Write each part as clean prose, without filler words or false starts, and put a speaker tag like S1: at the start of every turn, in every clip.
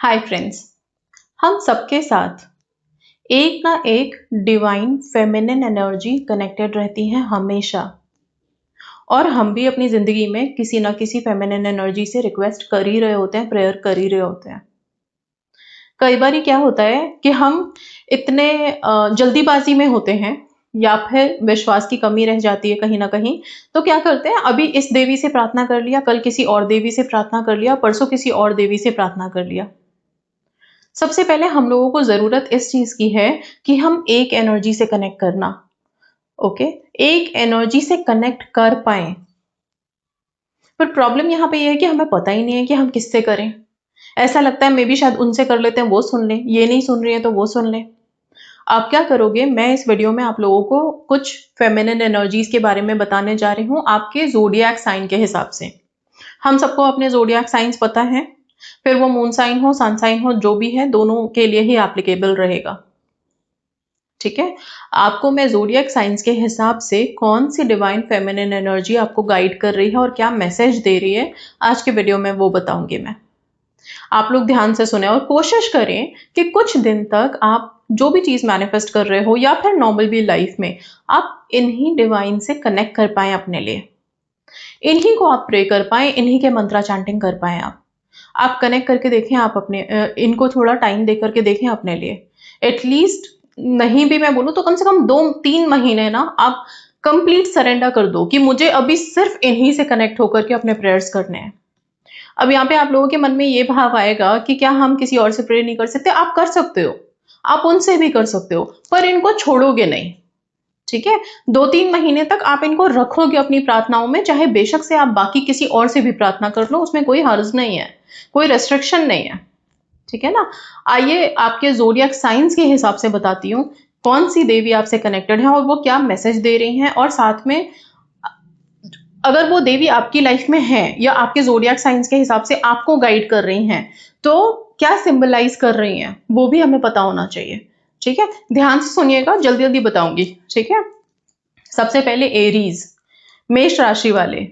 S1: Hi friends, हम सबके साथ एक ना एक डिवाइन फेमिनिन एनर्जी कनेक्टेड रहती है हमेशा। और हम भी अपनी जिंदगी में किसी ना किसी फेमिनिन एनर्जी से रिक्वेस्ट कर ही रहे होते हैं, प्रेयर कर ही रहे होते हैं। कई बार क्या होता है कि हम इतने जल्दीबाजी में होते हैं या फिर विश्वास की कमी रह जाती है कहीं ना कहीं। तो क्या करते हैं, अभी इस देवी से प्रार्थना कर लिया, कल किसी और देवी से प्रार्थना कर लिया, परसों किसी और देवी से प्रार्थना कर लिया। सबसे पहले हम लोगों को जरूरत इस चीज की है कि हम एक एनर्जी से कनेक्ट करना। ओके, एक एनर्जी से कनेक्ट कर पाए। पर प्रॉब्लम यहाँ पे ये है कि हमें पता ही नहीं है कि हम किससे करें। ऐसा लगता है मे बी शायद उनसे कर लेते हैं, वो सुन लें, ये नहीं सुन रही है तो वो सुन लें। आप क्या करोगे, मैं इस वीडियो में आप लोगों को कुछ फेमिनिन एनर्जीज के बारे में बताने जा रही हूँ आपके जोडियक साइन के हिसाब से। हम सबको अपने जोडियक साइंस पता है, फिर वो मून साइन हो, सन साइन हो, जो भी है दोनों के लिए ही एप्लीकेबल रहेगा। ठीक है, आपको मैं जोडियक साइंस के हिसाब से कौन सी डिवाइन फेमिनिन एनर्जी आपको गाइड कर रही है और क्या मैसेज दे रही है आज के वीडियो में वो बताऊंगी मैं। आप लोग ध्यान से सुने और कोशिश करें कि कुछ दिन तक आप जो भी चीज मैनिफेस्ट कर रहे हो या फिर नॉर्मल भी लाइफ में आप इन्हीं डिवाइन से कनेक्ट कर पाए अपने लिए, इन्हीं को आप प्रे कर पाए, इन्हीं के मंत्रा चैंटिंग कर पाए। आप कनेक्ट करके देखें, आप अपने इनको थोड़ा टाइम दे करके देखें अपने लिए। एटलीस्ट नहीं भी मैं बोलूं तो कम से कम 2-3 महीने ना आप कंप्लीट सरेंडर कर दो कि मुझे अभी सिर्फ इन्हीं से कनेक्ट होकर के अपने प्रेयर्स करने हैं। अब यहाँ पे आप लोगों के मन में ये भाव आएगा कि क्या हम किसी और से प्रे नहीं कर सकते? आप कर सकते हो, आप उनसे भी कर सकते हो, पर इनको छोड़ोगे नहीं। ठीक है, 2-3 महीने तक आप इनको रखोगे अपनी प्रार्थनाओं में, चाहे बेशक से आप बाकी किसी और से भी प्रार्थना कर लो, उसमें कोई हर्ज नहीं है, कोई रेस्ट्रिक्शन नहीं है। ठीक है ना। आइए आपके जोडियक साइंस के हिसाब से बताती हूँ कौन सी देवी आपसे कनेक्टेड है और वो क्या मैसेज दे रही हैं, और साथ में अगर वो देवी आपकी लाइफ में है या आपके जोडियक साइंस के हिसाब से आपको गाइड कर रही हैं तो क्या सिंबलाइज कर रही हैं वो भी हमें पता होना चाहिए। ठीक है, ध्यान से सुनिएगा, जल्दी जल्दी बताऊंगी। ठीक है, सबसे पहले एरीज, मेष राशि वाले,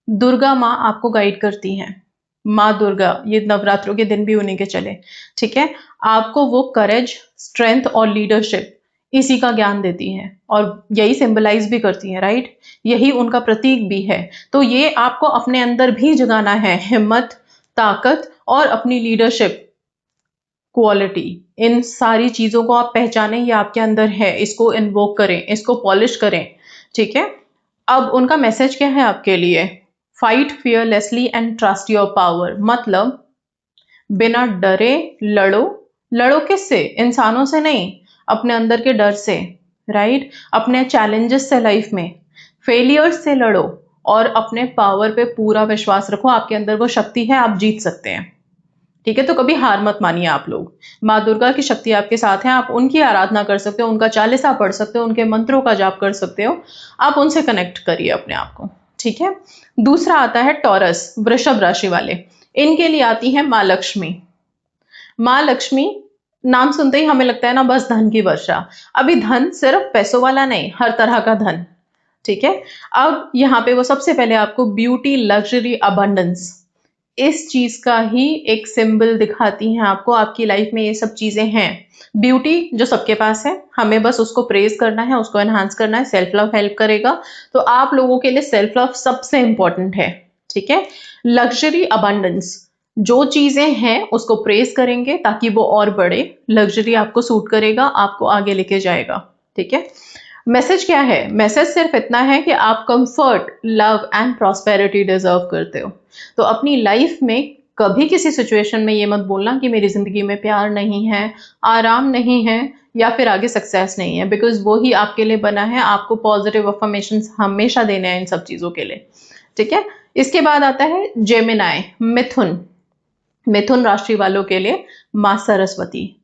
S1: दुर्गा माँ आपको गाइड करती हैं। माँ दुर्गा, ये नवरात्रों के दिन भी उन्हीं के चले। ठीक है, आपको वो करेज, स्ट्रेंथ और लीडरशिप इसी का ज्ञान देती हैं और यही सिंबलाइज भी करती हैं, राइट। यही उनका प्रतीक भी है। तो ये आपको अपने अंदर भी जगाना है हिम्मत, ताकत और अपनी लीडरशिप क्वालिटी। इन सारी चीजों को आप पहचानें, ये आपके अंदर है, इसको इन्वोक करें, इसको पॉलिश करें। ठीक है, अब उनका मैसेज क्या है आपके लिए? Fight fearlessly and trust your power. मतलब बिना डरे लड़ो। लड़ो किससे? इंसानों से नहीं, अपने अंदर के डर से, राइट। अपने चैलेंजेस से, लाइफ में फेलियर्स से लड़ो और अपने पावर पे पूरा विश्वास रखो। आपके अंदर वो शक्ति है, आप जीत सकते हैं। ठीक है, तो कभी हार मत मानिए। आप लोग, माँ दुर्गा की शक्ति आपके साथ है, आप उनकी आराधना कर सकते हो, उनका चालीसा पढ़ सकते हो, उनके मंत्रों का जाप कर सकते हो। आप उनसे कनेक्ट करिए अपने आप को। ठीक है, दूसरा आता है टॉरस, वृषभ राशि वाले। इनके लिए आती है माँ लक्ष्मी। माँ लक्ष्मी नाम सुनते ही हमें लगता है ना बस धन की वर्षा। अभी धन सिर्फ पैसों वाला नहीं, हर तरह का धन। ठीक है, अब यहाँ पे वो सबसे पहले आपको ब्यूटी, लग्जरी, अबंडेंस, इस चीज का ही एक सिंबल दिखाती हैं आपको। आपकी लाइफ में ये सब चीजें हैं। ब्यूटी जो सबके पास है, हमें बस उसको प्रेज करना है, उसको एनहांस करना है। सेल्फ लव हेल्प करेगा, तो आप लोगों के लिए सेल्फ लव सबसे इंपॉर्टेंट है। ठीक है, लग्जरी, अबंडेंस, जो चीजें हैं उसको प्रेज करेंगे ताकि वो और बढ़े। लग्जरी आपको सूट करेगा, आपको आगे लेके जाएगा। ठीक है, मैसेज क्या है? मैसेज सिर्फ इतना है कि आप comfort, love and prosperity deserve करते हो। तो अपनी लाइफ में कभी किसी सिचुएशन में ये मत बोलना कि मेरी जिंदगी में प्यार नहीं है, आराम नहीं है या फिर आगे सक्सेस नहीं है, बिकॉज वो ही आपके लिए बना है। आपको पॉजिटिव अफर्मेशंस हमेशा देने हैं इन सब चीजों के लिए। ठीक है, इसके बाद आता है जेमिनाई, मिथुन। मिथुन राशि वालों के लिए माँ सरस्वती।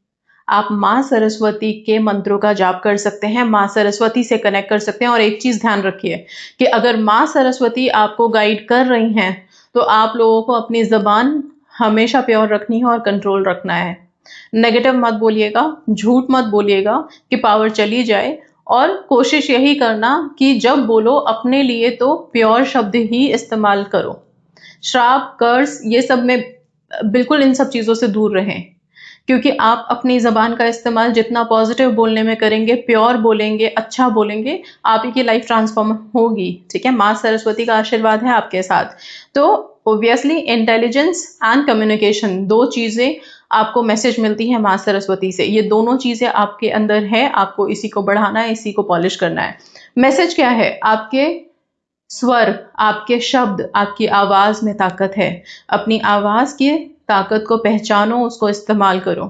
S1: आप माँ सरस्वती के मंत्रों का जाप कर सकते हैं, माँ सरस्वती से कनेक्ट कर सकते हैं। और एक चीज ध्यान रखिए कि अगर माँ सरस्वती आपको गाइड कर रही हैं तो आप लोगों को अपनी जबान हमेशा प्योर रखनी है और कंट्रोल रखना है। नेगेटिव मत बोलिएगा, झूठ मत बोलिएगा कि पावर चली जाए। और कोशिश यही करना कि जब बोलो अपने लिए तो प्योर शब्द ही इस्तेमाल करो। श्राप, कर्स, ये सब में बिल्कुल इन सब चीजों से दूर रहें। क्योंकि आप अपनी ज़बान का इस्तेमाल जितना पॉजिटिव बोलने में करेंगे, प्योर बोलेंगे, अच्छा बोलेंगे, आप ही की लाइफ ट्रांसफॉर्म होगी। ठीक है, माँ सरस्वती का आशीर्वाद है आपके साथ। तो ऑब्वियसली इंटेलिजेंस एंड कम्युनिकेशन, दो चीज़ें आपको मैसेज मिलती है माँ सरस्वती से। ये दोनों चीज़ें आपके अंदर है, आपको इसी को बढ़ाना है, इसी को पॉलिश करना है। मैसेज क्या है? आपके स्वर, आपके शब्द, आपकी आवाज में ताकत है। अपनी आवाज की ताकत को पहचानो, उसको इस्तेमाल करो।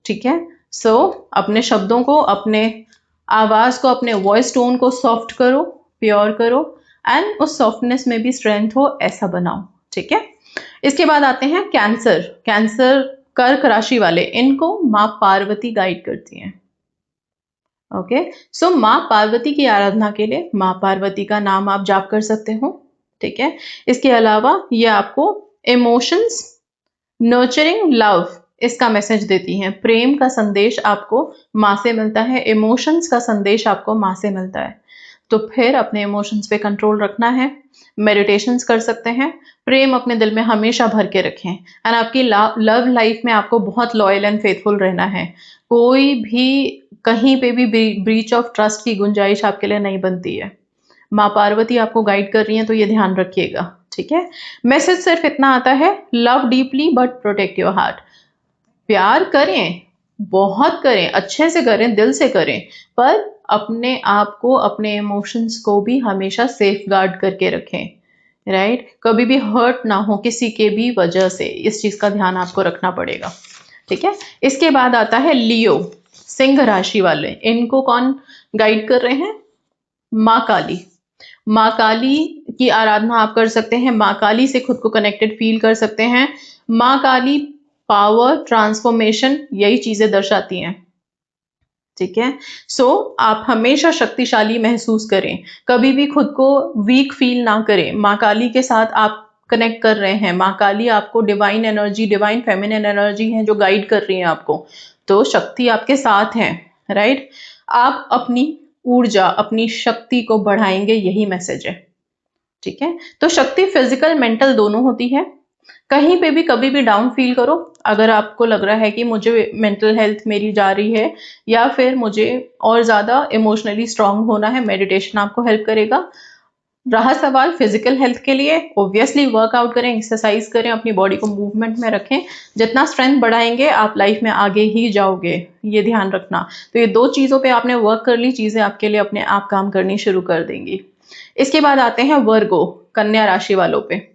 S1: ठीक है, सो अपने शब्दों को, अपने आवाज को, अपने वॉइस टोन को सॉफ्ट करो, प्योर करो, एंड उस सॉफ्टनेस में भी स्ट्रेंथ हो, ऐसा बनाओ। ठीक है, इसके बाद आते हैं कैंसर। कैंसर कर्क राशि वाले, इनको माँ पार्वती गाइड करती हैं। ओके, सो माँ पार्वती की आराधना के लिए माँ पार्वती का नाम आप जाप कर सकते हो। ठीक है, इसके अलावा ये आपको इमोशंस, नर्चरिंग लव, इसका मैसेज देती हैं। प्रेम का संदेश आपको माँ से मिलता है, इमोशंस का संदेश आपको माँ से मिलता है। तो फिर अपने इमोशंस पे कंट्रोल रखना है, मेडिटेशंस कर सकते हैं, प्रेम अपने दिल में हमेशा भर के रखें, एंड आपकी लव लाइफ में आपको बहुत लॉयल एंड फेथफुल रहना है। कोई भी कहीं पे भी ब्रीच ऑफ ट्रस्ट की गुंजाइश आपके लिए नहीं बनती है। माँ पार्वती आपको गाइड कर रही हैं, तो ये ध्यान रखिएगा। ठीक है, मैसेज सिर्फ इतना आता है, love deeply but protect your heart. प्यार करें, बहुत करें, अच्छे से करें, दिल से करें, पर अपने आप को, अपने इमोशंस को भी हमेशा सेफ गार्ड करके रखें। राइट, कभी भी हर्ट ना हो किसी के भी वजह से, इस चीज का ध्यान आपको रखना पड़ेगा। ठीक है, इसके बाद आता है लियो, सिंह राशि वाले। इनको कौन गाइड कर रहे हैं? माँ काली। माँ काली की आराधना आप कर सकते हैं, माँ काली से खुद को कनेक्टेड फील कर सकते हैं। माँ काली पावर, ट्रांसफॉर्मेशन, यही चीजें दर्शाती हैं। ठीक है, सो आप हमेशा शक्तिशाली महसूस करें, कभी भी खुद को वीक फील ना करें। माँ काली के साथ आप कनेक्ट कर रहे हैं, माँ काली आपको divine energy, divine feminine energy है जो गाइड कर रही है आपको, तो शक्ति आपके साथ है। राइट, आप अपनी ऊर्जा, अपनी शक्ति को बढ़ाएंगे, यही मैसेज है। ठीक है, तो शक्ति फिजिकल मेंटल दोनों होती है। कहीं पे भी कभी भी डाउन फील करो, अगर आपको लग रहा है कि मुझे मेंटल हेल्थ मेरी जा रही है, या फिर मुझे और ज्यादा इमोशनली स्ट्रांग होना है, मेडिटेशन आपको हेल्प करेगा। रहा सवाल फिजिकल हेल्थ के लिए, ऑब्वियसली वर्कआउट करें, एक्सरसाइज करें, अपनी बॉडी को मूवमेंट में रखें। जितना स्ट्रेंथ बढ़ाएंगे आप लाइफ में आगे ही जाओगे, ये ध्यान रखना। तो ये दो चीजों पे आपने वर्क कर ली, चीजें आपके लिए अपने आप काम करनी शुरू कर देंगी। इसके बाद आते हैं वर्गो, कन्या राशि वालों पे।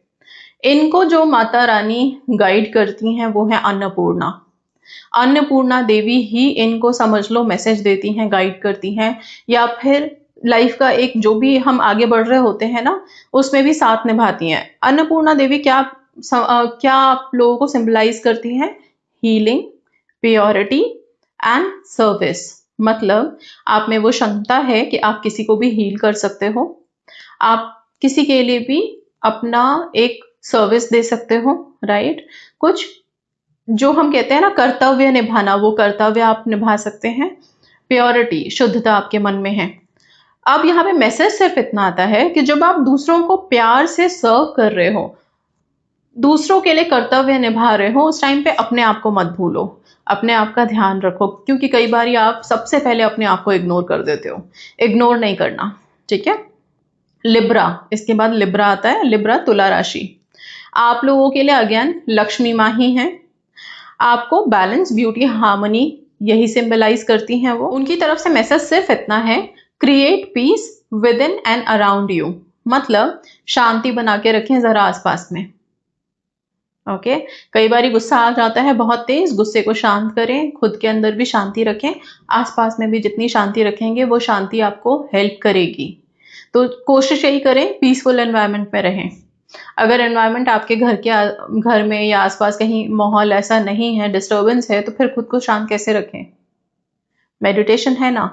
S1: इनको जो माता रानी गाइड करती हैं वो है अन्नपूर्णा। अन्नपूर्णा देवी ही इनको समझ लो मैसेज देती हैं, गाइड करती हैं, या फिर लाइफ का एक जो भी हम आगे बढ़ रहे होते हैं ना, उसमें भी साथ निभाती हैं। अन्नपूर्णा देवी क्या आप लोगों को सिंबलाइज करती हैं? Healing, purity and service. मतलब आप में वो क्षमता है कि आप किसी को भी हील कर सकते हो, आप किसी के लिए भी अपना एक सर्विस दे सकते हो। राइट, कुछ जो हम कहते हैं ना कर्तव्य निभाना, वो कर्तव्य आप निभा सकते हैं। प्योरिटी, शुद्धता आपके मन में है। अब यहाँ पे मैसेज सिर्फ इतना आता है कि जब आप दूसरों को प्यार से सर्व कर रहे हो, दूसरों के लिए कर्तव्य निभा रहे हो, उस टाइम पे अपने आप को मत भूलो, अपने आप का ध्यान रखो, क्योंकि कई बार आप सबसे पहले अपने आप को इग्नोर कर देते हो। इग्नोर नहीं करना। ठीक है, लिब्रा, इसके बाद लिब्रा आता है। लिब्रा तुला राशि, आप लोगों के लिए अगेन लक्ष्मी माँ ही है। आपको बैलेंस, ब्यूटी, हार्मनी, यही सिंबलाइज करती हैं वो। उनकी तरफ से मैसेज सिर्फ इतना है, create peace with in and around you. मतलब शांति बना के रखें जरा आसपास में। ओके, कई बार गुस्सा आ जाता है बहुत तेज, गुस्से को शांत करें, खुद के अंदर भी शांति रखें, आसपास में भी जितनी शांति रखेंगे वो शांति आपको हेल्प करेगी। तो कोशिश यही करें पीसफुल एनवायरनमेंट में रहें। अगर एनवायरनमेंट आपके घर में या आसपास कहीं माहौल ऐसा नहीं है, डिस्टर्बेंस है, तो फिर खुद को शांत कैसे रखें? मेडिटेशन है ना,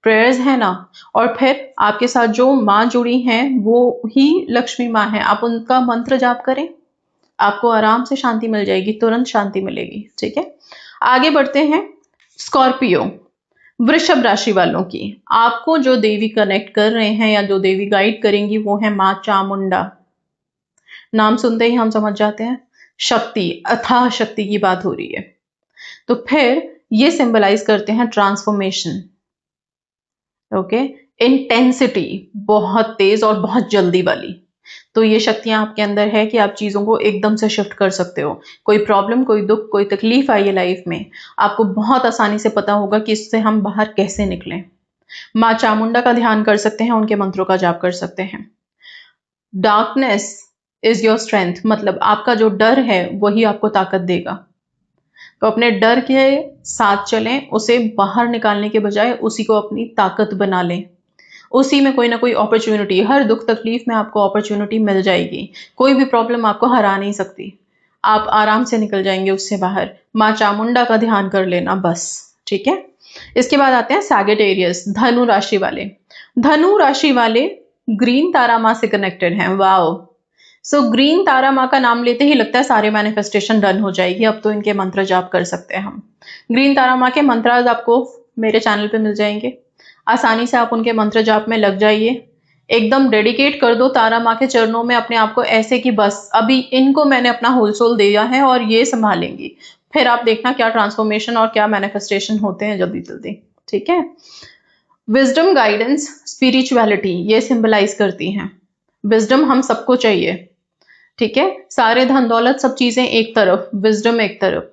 S1: प्रेयर्स है ना, और फिर आपके साथ जो माँ जुड़ी हैं वो ही लक्ष्मी माँ है, आप उनका मंत्र जाप करें, आपको आराम से शांति मिल जाएगी, तुरंत शांति मिलेगी। ठीक है, आगे बढ़ते हैं। स्कॉर्पियो, वृषभ राशि वालों की, आपको जो देवी कनेक्ट कर रहे हैं या जो देवी गाइड करेंगी वो है माँ चामुंडा। नाम सुनते ही हम समझ जाते हैं शक्ति, अथाह शक्ति की बात हो रही है। तो फिर ये सिंबलाइज करते हैं ट्रांसफॉर्मेशन। ओके, इंटेंसिटी, बहुत तेज और बहुत जल्दी वाली। तो ये शक्तियां आपके अंदर है कि आप चीजों को एकदम से शिफ्ट कर सकते हो। कोई प्रॉब्लम, कोई दुख, कोई तकलीफ आई है लाइफ में, आपको बहुत आसानी से पता होगा कि इससे हम बाहर कैसे निकलें। माँ चामुंडा का ध्यान कर सकते हैं, उनके मंत्रों का जाप कर सकते हैं। डार्कनेस इज योर स्ट्रेंथ, मतलब आपका जो डर है वही आपको ताकत देगा। तो अपने डर के साथ चलें, उसे बाहर निकालने के बजाय उसी को अपनी ताकत बना लें। उसी में कोई ना कोई अपॉर्चुनिटी, हर दुख तकलीफ में आपको अपॉर्चुनिटी मिल जाएगी। कोई भी प्रॉब्लम आपको हरा नहीं सकती, आप आराम से निकल जाएंगे उससे बाहर। माँ चामुंडा का ध्यान कर लेना बस, ठीक है। इसके बाद आते हैं सैजिटेरियस, धनु राशि वाले। धनु राशि वाले ग्रीन तारा माँ से कनेक्टेड हैं। वाओ, सो ग्रीन तारा माँ का नाम लेते ही लगता है सारे मैनिफेस्टेशन डन हो जाएगी। अब तो इनके मंत्र जाप कर सकते हैं हम। ग्रीन तारा माँ के मंत्र आपको मेरे चैनल पे मिल जाएंगे, आसानी से आप उनके मंत्र जाप में लग जाइए। एकदम डेडिकेट कर दो तारा माँ के चरणों में अपने आप को, ऐसे कि बस अभी इनको मैंने अपना होल सोल दिया है और ये संभालेंगी। फिर आप देखना क्या ट्रांसफॉर्मेशन और क्या मैनिफेस्टेशन होते हैं जल्दी जल्दी, ठीक है। विजडम, गाइडेंस, स्पिरिचुअलिटी ये सिंबलाइज करती हैं। विजडम हम सबको चाहिए, ठीक है। सारे धन दौलत सब चीजें एक तरफ, विजडम एक तरफ।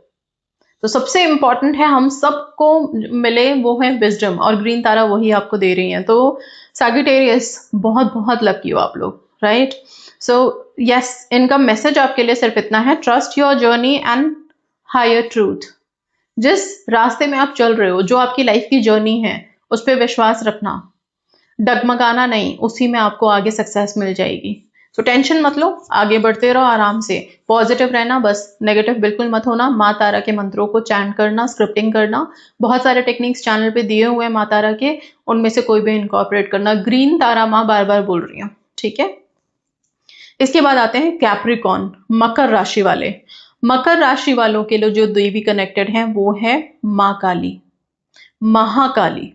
S1: तो सबसे इंपॉर्टेंट है हम सबको मिले वो है विजडम, और ग्रीन तारा वही आपको दे रही है। तो सैजिटेरियस बहुत बहुत लकी हो आप लोग, राइट। सो यस, इनका मैसेज आपके लिए सिर्फ इतना है, trust your journey and higher truth. जिस रास्ते में आप चल रहे हो, जो आपकी लाइफ की जर्नी है, उस पर विश्वास रखना, डगमगाना नहीं, उसी में आपको आगे सक्सेस मिल जाएगी। तो टेंशन मत लो, आगे बढ़ते रहो आराम से, पॉजिटिव रहना बस, नेगेटिव बिल्कुल मत होना। माँ तारा के मंत्रों को चैंट करना, स्क्रिप्टिंग करना, बहुत सारे टेक्निक्स चैनल पे दिए हुए हैं माँ तारा के, उनमें से कोई भी इनकॉर्पोरेट करना। ग्रीन तारा माँ बार बार बोल रही हूँ, ठीक है। इसके बाद आते हैं कैप्रिकॉन, मकर राशि वाले। मकर राशि वालों के लिए जो देवी कनेक्टेड हैं वो है माँ काली, महाकाली।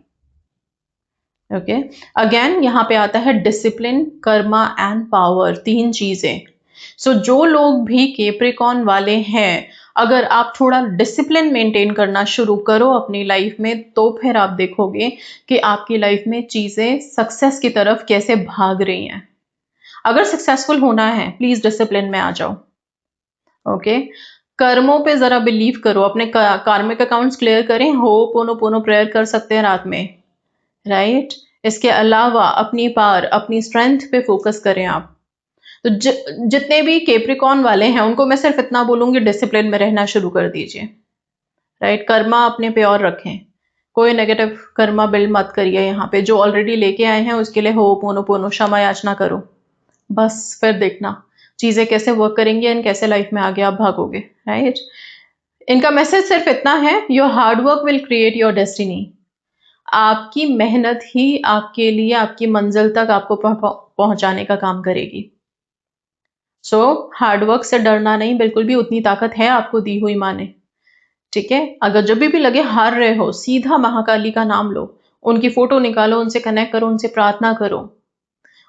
S1: ओके, अगेन यहाँ पे आता है डिसिप्लिन, कर्मा एंड पावर, तीन चीजें। सो जो लोग भी कैप्रिकॉन वाले हैं, अगर आप थोड़ा डिसिप्लिन मेंटेन करना शुरू करो अपनी लाइफ में, तो फिर आप देखोगे कि आपकी लाइफ में चीजें सक्सेस की तरफ कैसे भाग रही हैं। अगर सक्सेसफुल होना है, प्लीज डिसिप्लिन में आ जाओ। ओके, कर्मों पे जरा बिलीव करो, अपने कार्मिक अकाउंट्स क्लियर करें, हो पोनो पोनो प्रेयर कर सकते हैं रात में, राइट। इसके अलावा अपनी पावर, अपनी स्ट्रेंथ पे फोकस करें आप। तो जितने भी कैप्रिकॉन वाले हैं उनको मैं सिर्फ इतना बोलूंगी, डिसिप्लिन में रहना शुरू कर दीजिए, राइट। कर्मा अपने पे और रखें, कोई नेगेटिव कर्मा बिल्ड मत करिए। यहाँ पे जो ऑलरेडी लेके आए हैं उसके लिए हो पोनो पोनो क्षमा याचना करो बस, फिर देखना चीजें कैसे वर्क करेंगी एंड कैसे लाइफ में आगे आप भागोगे, राइट। इनका मैसेज सिर्फ इतना है, your hard work will create your destiny. आपकी मेहनत ही आपके लिए आपकी मंजिल तक आपको पहुंचाने का काम करेगी। सो हार्डवर्क से डरना नहीं, बिल्कुल भी, उतनी ताकत है आपको दी हुई माँ ने, ठीक है। अगर जब भी लगे हार रहे हो, सीधा महाकाली का नाम लो, उनकी फोटो निकालो, उनसे कनेक्ट करो, उनसे प्रार्थना करो,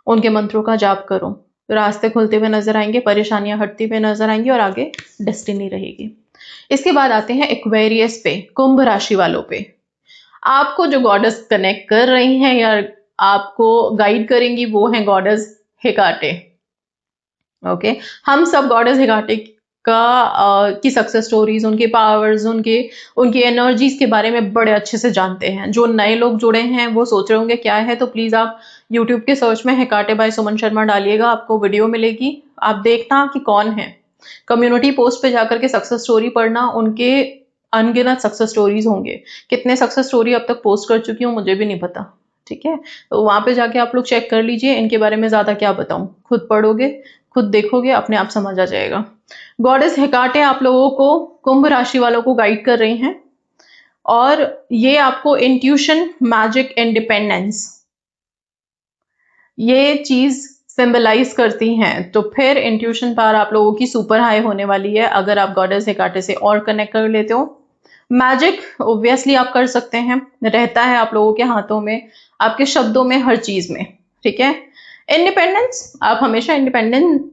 S1: उनके मंत्रों का जाप करो, रास्ते खुलते हुए नजर आएंगे, परेशानियां हटती हुए नजर आएंगी और आगे डेस्टिनी रहेगी। इसके बाद आते हैं एक्वेरियस पे, कुंभ राशि वालों पे। आपको जो गॉडेस कनेक्ट कर रही हैं या आपको गाइड करेंगी वो है गॉडेस हेकाटे। ओके, हम सब गॉडेस हेकाटे की सक्सेस स्टोरीज, उनके पावर्स, उनकी एनर्जीज के बारे में बड़े अच्छे से जानते हैं। जो नए लोग जुड़े हैं वो सोच रहे होंगे क्या है, तो प्लीज आप यूट्यूब के सर्च में हेकाटे बाय सुमन शर्मा डालिएगा, आपको वीडियो मिलेगी, आप देखना कि कौन है। कम्युनिटी पोस्ट पे जाकर के सक्सेस स्टोरी पढ़ना, उनके अनगिनत सक्सेस स्टोरीज होंगे। कितने सक्सेस स्टोरी अब तक पोस्ट कर चुकी हूँ मुझे भी नहीं पता, ठीक है। तो वहां पे जाके आप लोग चेक कर लीजिए, इनके बारे में ज्यादा क्या बताऊं, खुद पढ़ोगे, खुद देखोगे, अपने आप समझ आ जाएगा। गॉडेस हेकाटे आप लोगों को, कुंभ राशि वालों को गाइड कर रही हैं, और ये आपको इंट्यूशन, मैजिक, इंडिपेंडेंस ये चीज सिंबलाइज करती हैं। तो फिर इंट्यूशन पावर आप लोगों की सुपर हाई होने वाली है अगर आप गॉडेस हेकाटे से और कनेक्ट कर लेते हो। मैजिक ऑब्वियसली आप कर सकते हैं, रहता है आप लोगों के हाथों में, आपके शब्दों में, हर चीज में, ठीक है। इंडिपेंडेंस, आप हमेशा इंडिपेंडेंट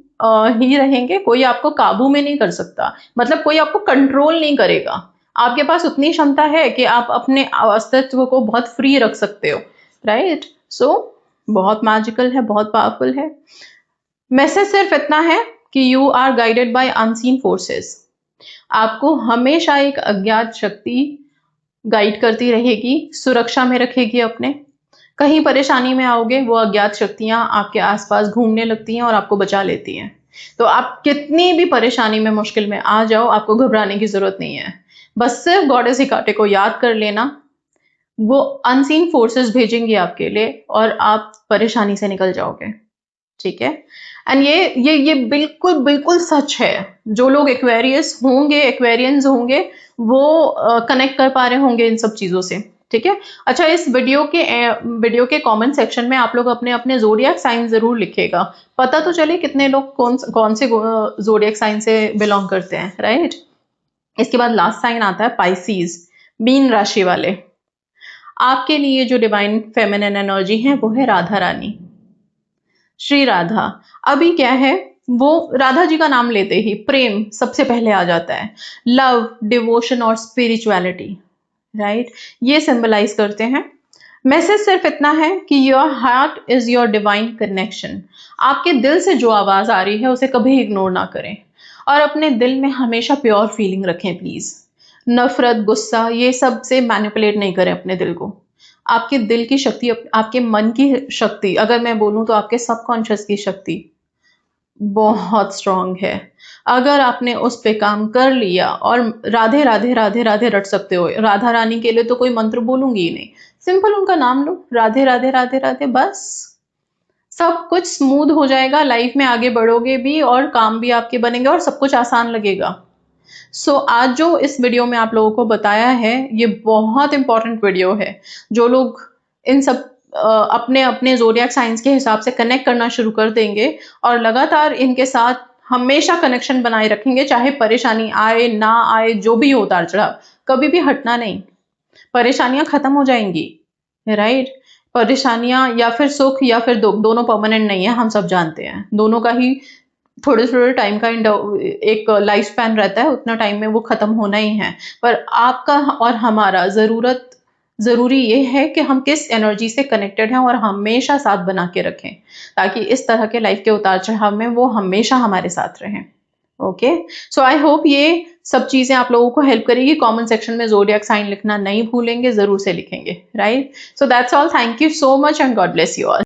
S1: ही रहेंगे, कोई आपको काबू में नहीं कर सकता, मतलब कोई आपको कंट्रोल नहीं करेगा। आपके पास उतनी क्षमता है कि आप अपने अस्तित्व को बहुत फ्री रख सकते हो, राइट? सो बहुत मैजिकल है, बहुत पावरफुल है। मैसेज सिर्फ इतना है कि you are guided by unseen forces. आपको हमेशा एक अज्ञात शक्ति गाइड करती रहेगी, सुरक्षा में रखेगी अपने। कहीं परेशानी में आओगे, वो अज्ञात शक्तियां आपके आसपास घूमने लगती हैं और आपको बचा लेती हैं। तो आप कितनी भी परेशानी में, मुश्किल में आ जाओ, आपको घबराने की जरूरत नहीं है। बस सिर्फ गॉडेस हिकाटे को याद कर लेना, वो अनसीन फोर्सेस भेजेंगी आपके लिए और आप परेशानी से निकल जाओगे, ठीक है? एंड ये बिल्कुल बिल्कुल सच है। जो लोग एक्वेरियस होंगे, एक्वेरियंस होंगे, वो कनेक्ट कर पा रहे होंगे इन सब चीजों से, ठीक है? अच्छा, इस वीडियो के कमेंट सेक्शन में आप लोग अपने अपने जोडियक साइन जरूर लिखिएगा, पता तो चले कितने लोग कौन से जोडियक साइन से बिलोंग करते हैं, राइट? इसके बाद लास्ट साइन आता है पाइसीज, मीन राशि वाले। आपके लिए जो डिवाइन फेमिनिन एनर्जी है वो है राधा रानी, श्री राधा। अभी क्या है, वो राधा जी का नाम लेते ही प्रेम सबसे पहले आ जाता है, लव, डिवोशन और स्पिरिचुअलिटी, राइट? ये सिंबलाइज करते हैं। मैसेज सिर्फ इतना है कि your heart is your divine connection. आपके दिल से जो आवाज आ रही है उसे कभी इग्नोर ना करें और अपने दिल में हमेशा प्योर फीलिंग रखें प्लीज। नफरत, गुस्सा, ये सब से मैनिपुलेट नहीं करें अपने दिल को। आपके दिल की शक्ति, आपके मन की शक्ति, अगर मैं बोलूं तो आपके सबकॉन्शियस की शक्ति बहुत स्ट्रांग है। अगर आपने उस पे काम कर लिया, और राधे राधे राधे राधे रट सकते हो, राधा रानी के लिए तो कोई मंत्र बोलूंगी ही नहीं, सिंपल उनका नाम लो, राधे राधे राधे राधे, बस सब कुछ स्मूथ हो जाएगा। लाइफ में आगे बढ़ोगे भी और काम भी आपके बनेंगे और सब कुछ आसान लगेगा। आज जो इस वीडियो में आप लोगों को बताया है, ये बहुत इंपॉर्टेंट वीडियो है। जो लोग इन सब अपने अपने जोडियक साइंस के हिसाब से कनेक्ट करना शुरू कर देंगे और लगातार इनके साथ हमेशा कनेक्शन बनाए रखेंगे, चाहे परेशानी आए ना आए, जो भी हो उतार चढ़ाव, कभी भी हटना नहीं। परेशानियां खत्म हो जाएंगी, राइट? परेशानियां या फिर सुख या फिर दुख, दोनों परमानेंट नहीं है, हम सब जानते हैं। दोनों का ही थोड़े थोड़े टाइम का एक लाइफ स्पैन रहता है, उतना टाइम में वो खत्म होना ही है। पर आपका और हमारा जरूरी ये है कि हम किस एनर्जी से कनेक्टेड हैं और हमेशा साथ बना के रखें, ताकि इस तरह के लाइफ के उतार चढ़ाव में वो हमेशा हमारे साथ रहें। ओके, सो आई होप ये सब चीजें आप लोगों को हेल्प करेगी। कमेंट सेक्शन में जोडियक साइन लिखना नहीं भूलेंगे, जरूर से लिखेंगे, right? So that's all, thank you so much and God bless you all.